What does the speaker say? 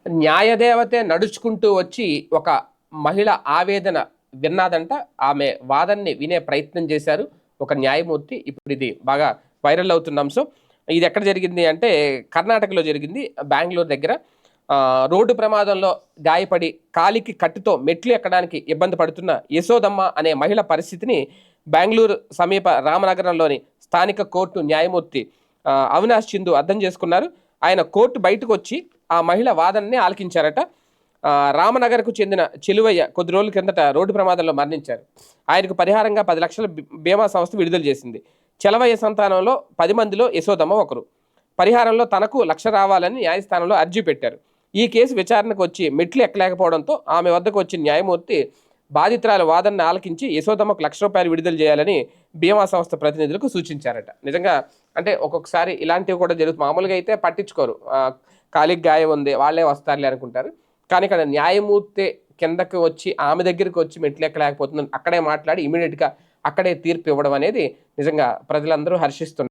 న్యాయదేవతే నడుచుకుంటూ వచ్చి ఒక మహిళ ఆవేదన విన్నాదంట. ఆమె వాదనని వినే ప్రయత్నం చేశారు ఒక న్యాయమూర్తి. ఇప్పుడు ఇది బాగా వైరల్ అవుతున్న అంశం. ఇది ఎక్కడ జరిగింది అంటే కర్ణాటకలో జరిగింది, బెంగళూరు దగ్గర. రోడ్డు ప్రమాదంలో గాయపడి కాలికి కట్టుతో మెట్లు ఎక్కడానికి ఇబ్బంది పడుతున్న యశోదమ్మ అనే మహిళ పరిస్థితిని బెంగళూరు సమీప రామనగరంలోని స్థానిక కోర్టు న్యాయమూర్తి అవినాష్ చిందు అర్థం చేసుకున్నారు. ఆయన కోర్టు బయటకు వచ్చి ఆ మహిళ వాదనని ఆలకించారట. రామనగర్కు చెందిన చెలువయ్య కొద్ది రోజుల కిందట రోడ్డు ప్రమాదంలో మరణించారు. ఆయనకు పరిహారంగా 10 లక్షల బీమా సంస్థ విడుదల చేసింది. చెలవయ్య సంతానంలో 10 మందిలో యశోదమ్మ ఒకరు. పరిహారంలో తనకు 1,00,000 రావాలని న్యాయస్థానంలో అర్జీ పెట్టారు. ఈ కేసు విచారణకు వచ్చి మెట్లు ఎక్కలేకపోవడంతో ఆమె వద్దకు వచ్చిన న్యాయమూర్తి బాధితురాల వాదనను ఆలకించి యశోదమ్మకు ₹1,00,000 విడుదల చేయాలని బీమా సంస్థ ప్రతినిధులకు సూచించారట. నిజంగా అంటే ఒక్కొక్కసారి ఇలాంటివి కూడా జరుగుతుంది. మామూలుగా అయితే పట్టించుకోరు, కాలికి గాయం ఉంది వాళ్ళే వస్తారులే అనుకుంటారు. కానీ ఇక్కడ న్యాయమూర్తి కిందకి వచ్చి ఆమె దగ్గరికి వచ్చి మెట్లు ఎక్కలేకపోతుంది అక్కడే మాట్లాడి ఇమీడియట్గా అక్కడే తీర్పు ఇవ్వడం అనేది నిజంగా ప్రజలందరూ హర్షిస్తున్నారు.